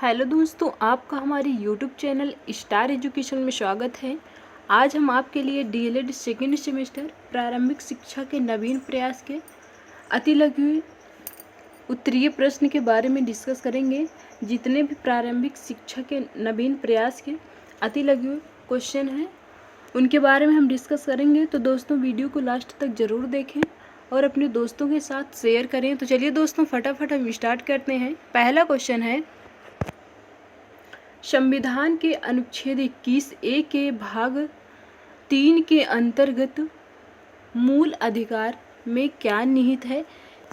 Hello दोस्तों, आपका हमारे यूट्यूब चैनल स्टार एजुकेशन में स्वागत है। आज हम आपके लिए डीएलएड सेकेंड सेमेस्टर प्रारंभिक शिक्षा के नवीन प्रयास के अतिलघु उत्तरीय प्रश्न के बारे में डिस्कस करेंगे। जितने भी प्रारंभिक शिक्षा के नवीन प्रयास के अतिलघु क्वेश्चन हैं उनके बारे में हम डिस्कस करेंगे। तो दोस्तों, वीडियो को लास्ट तक ज़रूर देखें और अपने दोस्तों के साथ शेयर करें। तो चलिए दोस्तों, फटाफट हम स्टार्ट करते हैं। पहला क्वेश्चन है, संविधान के अनुच्छेद 21A के भाग 3 के अंतर्गत मूल अधिकार में क्या निहित है?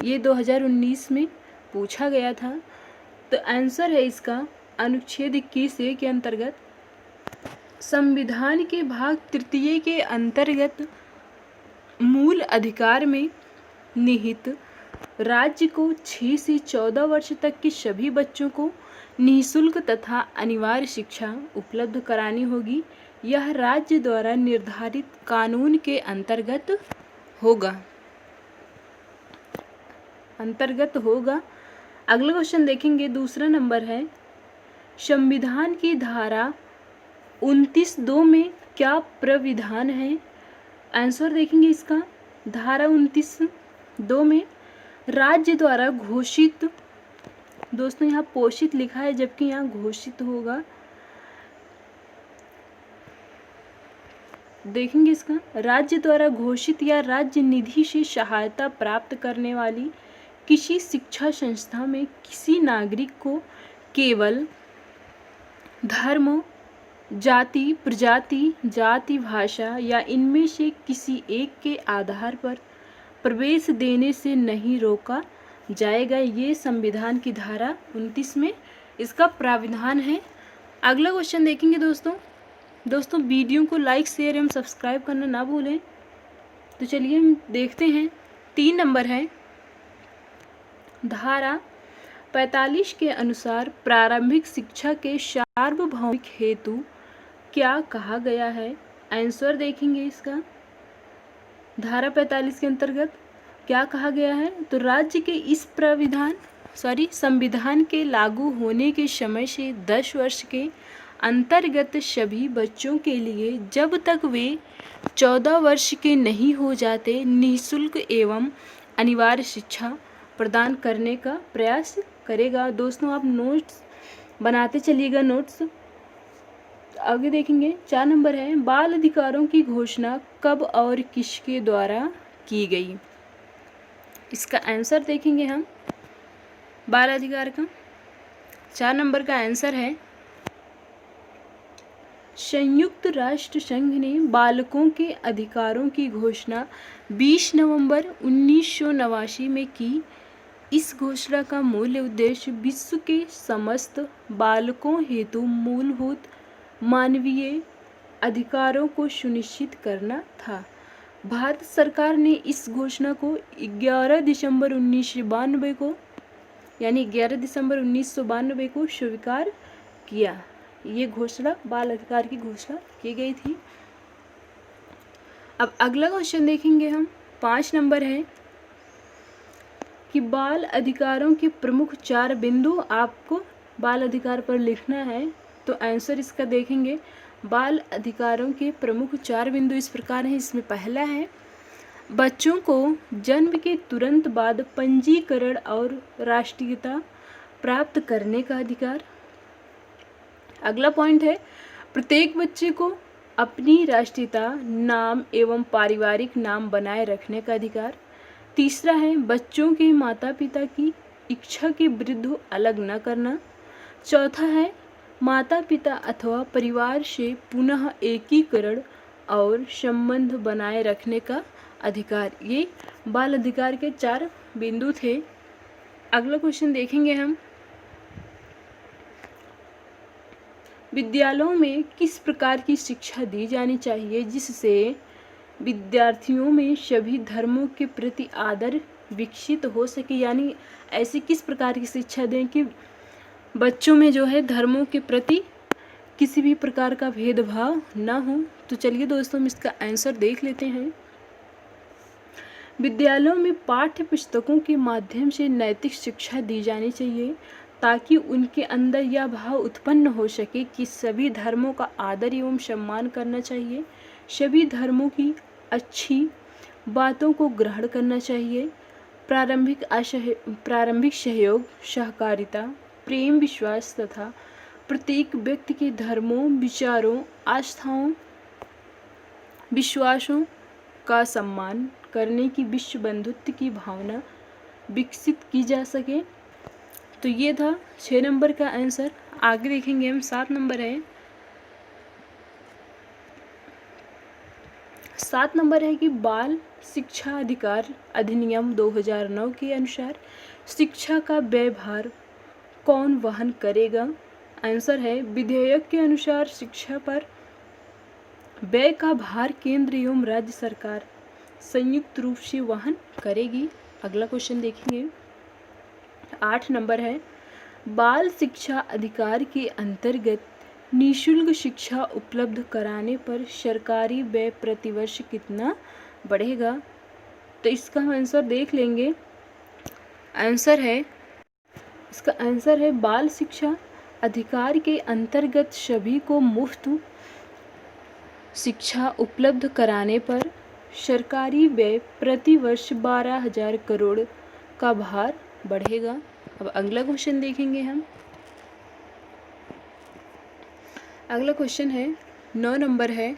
ये 2019 में पूछा गया था। तो आंसर है इसका, अनुच्छेद 21A के अंतर्गत संविधान के भाग 3 के अंतर्गत मूल अधिकार में निहित राज्य को 6 से 14 वर्ष तक के सभी बच्चों को निःशुल्क तथा अनिवार्य शिक्षा उपलब्ध करानी होगी। यह राज्य द्वारा निर्धारित कानून के अंतर्गत होगा। अगला क्वेश्चन देखेंगे, दूसरा नंबर है, संविधान की धारा 29(2) में क्या प्राविधान है? आंसर देखेंगे इसका, धारा 29(2) में राज्य द्वारा घोषित, दोस्तों यहाँ पोषित लिखा है जबकि यहाँ घोषित होगा। देखेंगे इसका, राज्य द्वारा घोषित या राज्य निधि से सहायता प्राप्त करने वाली किसी शिक्षा संस्था में किसी नागरिक को केवल धर्म, जाति, प्रजाति, जाति, भाषा या इनमें से किसी एक के आधार पर प्रवेश देने से नहीं रोका जाएगा। ये संविधान की धारा 29 में इसका प्राविधान है। अगला क्वेश्चन देखेंगे दोस्तों वीडियो को लाइक, शेयर एवं सब्सक्राइब करना ना भूलें। तो चलिए हम देखते हैं। 3 नंबर है, धारा 45 के अनुसार प्रारंभिक शिक्षा के सार्वभौमिक हेतु क्या कहा गया है? आंसर देखेंगे इसका, धारा 45 के अंतर्गत क्या कहा गया है? तो राज्य के इस संविधान के लागू होने के समय से 10 वर्ष के अंतर्गत सभी बच्चों के लिए जब तक वे 14 वर्ष के नहीं हो जाते निःशुल्क एवं अनिवार्य शिक्षा प्रदान करने का प्रयास करेगा। दोस्तों आप नोट्स बनाते चलिएगा। नोट्स आगे देखेंगे। 4 नंबर है, बाल अधिकारों की घोषणा कब और किसके द्वारा की गई? इसका आंसर देखेंगे हम, बाल अधिकार का 4 नंबर का आंसर है, संयुक्त राष्ट्र संघ ने बालकों के अधिकारों की घोषणा 20 नवंबर 1989 में की। इस घोषणा का मूल उद्देश्य विश्व के समस्त बालकों हेतु मूलभूत मानवीय अधिकारों को सुनिश्चित करना था। भारत सरकार ने इस घोषणा को 11 दिसंबर 1992 को, यानी 11 दिसंबर 1992 को स्वीकार किया। ये घोषणा, बाल अधिकार की घोषणा की गई थी। अब अगला क्वेश्चन देखेंगे हम। 5 नंबर है कि बाल अधिकारों के प्रमुख 4 बिंदु आपको बाल अधिकार पर लिखना है। तो आंसर इसका देखेंगे, बाल अधिकारों के प्रमुख 4 बिंदु इस प्रकार हैं। इसमें पहला है, बच्चों को जन्म के तुरंत बाद पंजीकरण और राष्ट्रीयता प्राप्त करने का अधिकार। अगला पॉइंट है, प्रत्येक बच्चे को अपनी राष्ट्रीयता, नाम एवं पारिवारिक नाम बनाए रखने का अधिकार। तीसरा है, बच्चों के माता पिता की इच्छा के विरुद्ध अलग न करना। चौथा है, माता पिता अथवा परिवार से पुनः एकीकरण और संबंध बनाए रखने का अधिकार। ये बाल अधिकार के 4 बिंदु थे। अगला क्वेश्चन देखेंगे हम, विद्यालयों में किस प्रकार की शिक्षा दी जानी चाहिए जिससे विद्यार्थियों में सभी धर्मों के प्रति आदर विकसित हो सके? यानी ऐसी किस प्रकार की शिक्षा दें कि बच्चों में जो है धर्मों के प्रति किसी भी प्रकार का भेदभाव ना हो। तो चलिए दोस्तों हम इसका आंसर देख लेते हैं। विद्यालयों में पाठ्य पुस्तकों के माध्यम से नैतिक शिक्षा दी जानी चाहिए। ताकि उनके अंदर यह भाव उत्पन्न हो सके कि सभी धर्मों का आदर एवं सम्मान करना चाहिए, सभी धर्मों की अच्छी बातों को ग्रहण करना चाहिए। प्रारंभिक सहयोग, सहकारिता, प्रेम, विश्वास तथा प्रत्येक व्यक्ति के धर्मों, विचारों, आस्थाओं, विश्वासों का सम्मान करने की विश्व बंधुत्व की भावना विकसित की जा सके। तो ये था 6 नंबर का आंसर। आगे देखेंगे हम 7 नंबर है। 7 नंबर है कि बाल शिक्षा अधिकार अधिनियम 2009 के अनुसार शिक्षा का व्ययभार कौन वहन करेगा? आंसर है विधेयक के अनुसार शिक्षा पर व्यय का भार केंद्र एवं राज्य सरकार संयुक्त रूप से वहन करेगी। अगला क्वेश्चन देखेंगे। 8 नंबर है बाल शिक्षा अधिकार के अंतर्गत निःशुल्क शिक्षा उपलब्ध कराने पर सरकारी व्यय प्रतिवर्ष कितना बढ़ेगा? तो इसका हम आंसर देख लेंगे। इसका आंसर है बाल शिक्षा अधिकार के अंतर्गत सभी को मुफ्त शिक्षा उपलब्ध कराने पर सरकारी व्यय प्रति वर्ष 12,000 करोड़ का भार बढ़ेगा। अब अगला क्वेश्चन देखेंगे हम। अगला क्वेश्चन है 9 नंबर है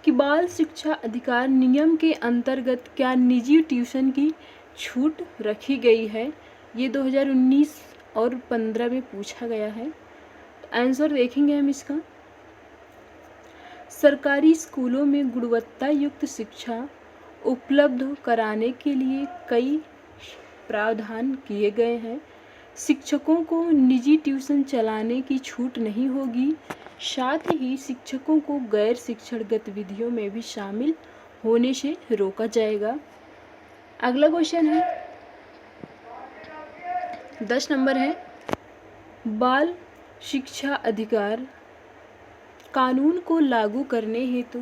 कि बाल शिक्षा अधिकार नियम के अंतर्गत क्या निजी ट्यूशन की छूट रखी गई है? ये 2019 और 15 में पूछा गया है। तो आंसर देखेंगे हम इसका। सरकारी स्कूलों में गुणवत्ता युक्त शिक्षा उपलब्ध कराने के लिए कई प्रावधान किए गए हैं। शिक्षकों को निजी ट्यूशन चलाने की छूट नहीं होगी। साथ ही शिक्षकों को गैर शिक्षण गतिविधियों में भी शामिल होने से रोका जाएगा। अगला क्वेश्चन है 10 नंबर है बाल शिक्षा अधिकार कानून को लागू करने हेतु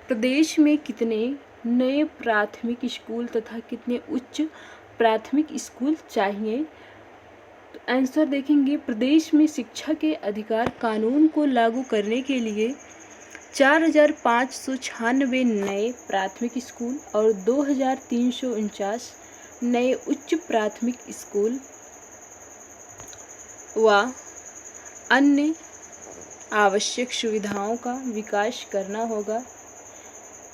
प्रदेश में कितने नए प्राथमिक स्कूल तथा कितने उच्च प्राथमिक स्कूल चाहिए? तो आंसर देखेंगे। प्रदेश में शिक्षा के अधिकार कानून को लागू करने के लिए 4,596 नए प्राथमिक स्कूल और 2,349 नए उच्च प्राथमिक स्कूल व अन्य आवश्यक सुविधाओं का विकास करना होगा,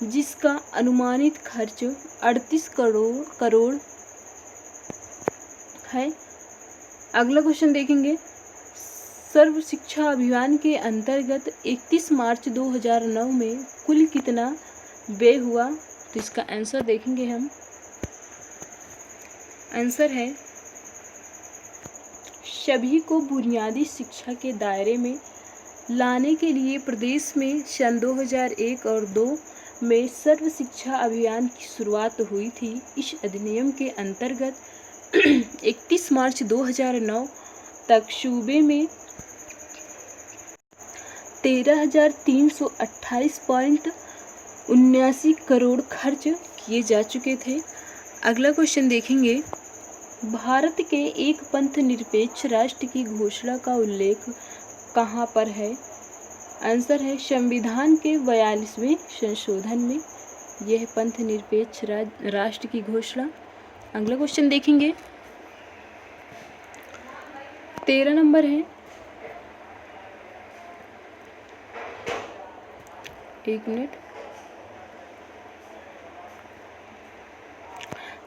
जिसका अनुमानित खर्च 38 करोड़ है। अगला क्वेश्चन देखेंगे। सर्व शिक्षा अभियान के अंतर्गत 31 मार्च 2009 में कुल कितना व्यय हुआ? तो इसका आंसर देखेंगे हम। आंसर है सभी को बुनियादी शिक्षा के दायरे में लाने के लिए प्रदेश में सन 2001 और 2 में सर्व शिक्षा अभियान की शुरुआत हुई थी। इस अधिनियम के अंतर्गत 31 मार्च 2009 तक सूबे में 13,328.79 करोड़ खर्च किए जा चुके थे। अगला क्वेश्चन देखेंगे। भारत के एक पंथ निरपेक्ष राष्ट्र की घोषणा का उल्लेख कहाँ पर है? आंसर है संविधान के 42वें संशोधन में यह पंथ निरपेक्ष राष्ट्र की घोषणा। अगला क्वेश्चन देखेंगे। 13 नंबर है। एक मिनट।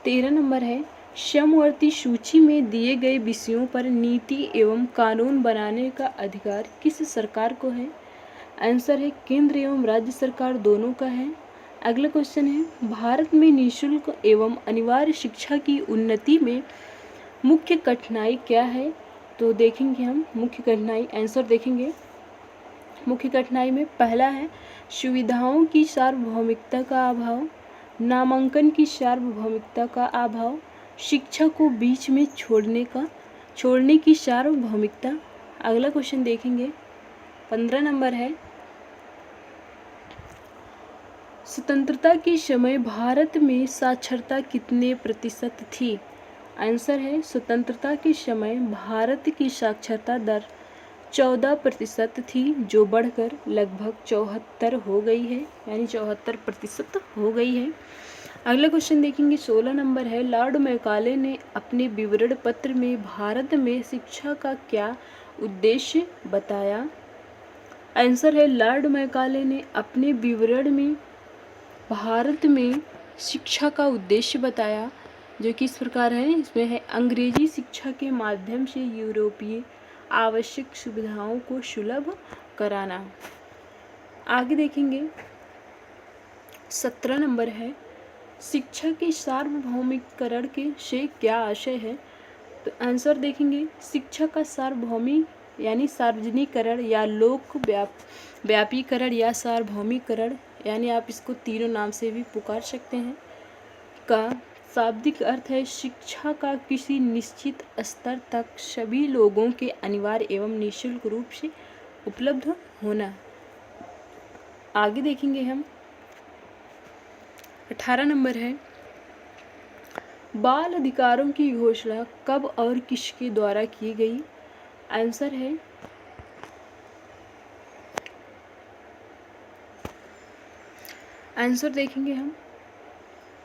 13 नंबर है समवर्ती सूची में दिए गए विषयों पर नीति एवं कानून बनाने का अधिकार किस सरकार को है? आंसर है केंद्र एवं राज्य सरकार दोनों का है। अगला क्वेश्चन है भारत में निःशुल्क एवं अनिवार्य शिक्षा की उन्नति में मुख्य कठिनाई क्या है? तो देखेंगे हम मुख्य कठिनाई। आंसर देखेंगे। मुख्य कठिनाई में पहला है सुविधाओं की सार्वभौमिकता का अभाव, नामांकन की सार्वभौमिकता का अभाव, शिक्षा को बीच में छोड़ने की सार्वभौमिकता। अगला क्वेश्चन देखेंगे। 15 नंबर है स्वतंत्रता के समय भारत में साक्षरता कितने प्रतिशत थी? आंसर है स्वतंत्रता के समय भारत की साक्षरता दर 14% थी, जो बढ़कर लगभग 74 हो गई है, यानी 74% हो गई है। अगला क्वेश्चन देखेंगे, 16 नंबर है, लॉर्ड मैकाले ने अपने विवरण पत्र में भारत में शिक्षा का क्या उद्देश्य बताया? आंसर है लॉर्ड मैकाले ने अपने विवरण में भारत में शिक्षा का उद्देश्य बताया, जो कि इस प्रकार है। इसमें है अंग्रेजी शिक्षा के माध्यम से यूरोपीय आवश्यक सुविधाओं को सुलभ कराना। आगे देखेंगे, 17 नंबर है, शिक्षा के सार्वभौमिकरण के से क्या आशय है? तो आंसर देखेंगे, शिक्षा का सार्वभौमिक यानी सार्वजनिकरण या लोक व्यापीकरण या सार्वभौमिकरण, यानी आप इसको तीनों नाम से भी पुकार सकते हैं, का शाब्दिक अर्थ है शिक्षा का किसी निश्चित स्तर तक सभी लोगों के अनिवार्य एवं निःशुल्क रूप से उपलब्ध होना। आगे देखेंगे हम, 18 नंबर है, बाल अधिकारों की घोषणा कब और किसके द्वारा की गई? आंसर है आंसर देखेंगे हम,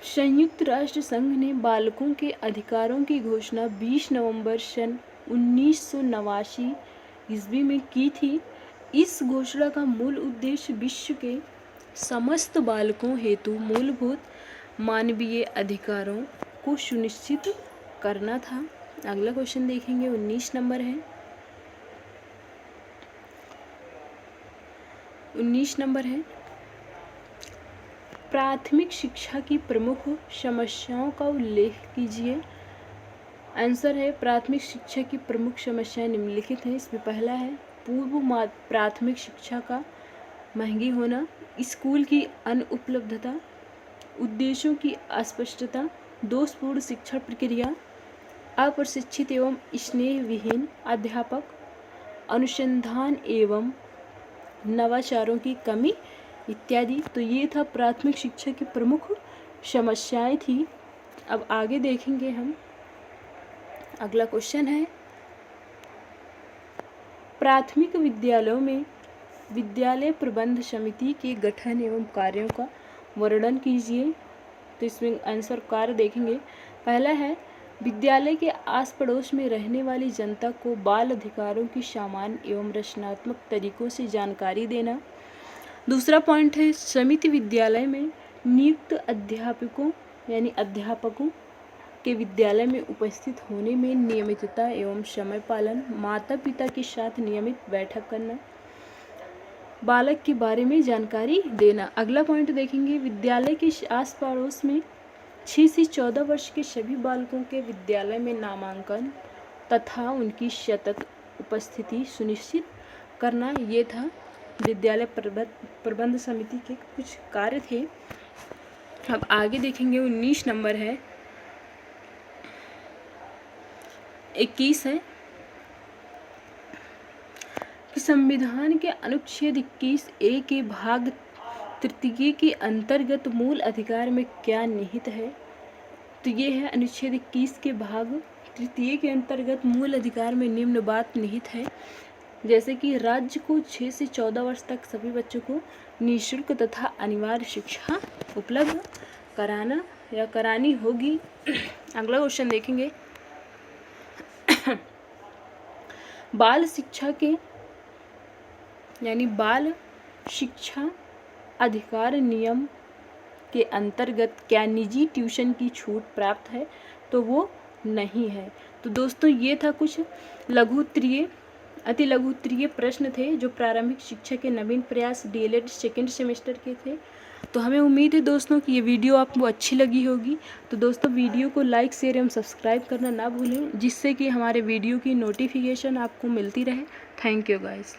संयुक्त राष्ट्र संघ ने बालकों के अधिकारों की घोषणा 20 नवंबर सन 1989 ईस्वी में की थी। इस घोषणा का मूल उद्देश्य विश्व के समस्त बालकों हेतु मूलभूत मानवीय अधिकारों को सुनिश्चित करना था। अगला क्वेश्चन देखेंगे, 19 नंबर है, 19 नंबर है, प्राथमिक शिक्षा की प्रमुख समस्याओं का उल्लेख कीजिए। आंसर है प्राथमिक शिक्षा की प्रमुख समस्याएं निम्नलिखित हैं। इसमें पहला है पूर्व प्राथमिक शिक्षा का महंगी होना, स्कूल की अनुपलब्धता, उद्देश्यों की अस्पष्टता, दोषपूर्ण शिक्षण प्रक्रिया, अप्रशिक्षित एवं स्नेह विहीन अध्यापक, अनुसंधान एवं नवाचारों की कमी इत्यादि। तो ये था प्राथमिक शिक्षा की प्रमुख समस्याएं थी। अब आगे देखेंगे हम, अगला क्वेश्चन है, प्राथमिक विद्यालयों में विद्यालय प्रबंध समिति के गठन एवं कार्यों का वर्णन कीजिए। तो इसमें आंसर कार्य देखेंगे, पहला है विद्यालय के आस पड़ोस में रहने वाली जनता को बाल अधिकारों की सामान्य एवं रचनात्मक तरीकों से जानकारी देना। दूसरा पॉइंट है समिति विद्यालय में नियुक्त अध्यापकों यानी अध्यापकों के विद्यालय में उपस्थित होने में नियमितता एवं समय पालन, माता पिता के साथ नियमित बैठक करना, बालक के बारे में जानकारी देना। अगला पॉइंट देखेंगे, विद्यालय के आस पड़ोस में 6 से 14 वर्ष के सभी बालकों के विद्यालय में नामांकन तथा उनकी सतत उपस्थिति सुनिश्चित करना। ये था विद्यालय प्रबंध समिति के कुछ कार्य थे। अब आगे देखेंगे, 19 नंबर है, 21 है कि संविधान के अनुच्छेद 21A के भाग 3 के अंतर्गत मूल अधिकार में क्या निहित है? तो ये है अनुच्छेद 21 के भाग 3 के अंतर्गत मूल अधिकार में निम्न बात निहित है, जैसे कि राज्य को 6 से 14 वर्ष तक सभी बच्चों को निःशुल्क तथा अनिवार्य शिक्षा उपलब्ध कराना या करानी होगी। अगला क्वेश्चन देखेंगे, बाल शिक्षा के यानी बाल शिक्षा अधिकार नियम के अंतर्गत क्या निजी ट्यूशन की छूट प्राप्त है? तो वो नहीं है। तो दोस्तों ये था कुछ अति लघु उत्तरीय प्रश्न थे जो प्रारंभिक शिक्षा के नवीन प्रयास डीएलएड सेकेंड सेमेस्टर के थे। तो हमें उम्मीद है दोस्तों कि ये वीडियो आपको अच्छी लगी होगी। तो दोस्तों वीडियो को लाइक शेयर एवं सब्सक्राइब करना ना भूलें, जिससे कि हमारे वीडियो की नोटिफिकेशन आपको मिलती रहे। Thank you guys.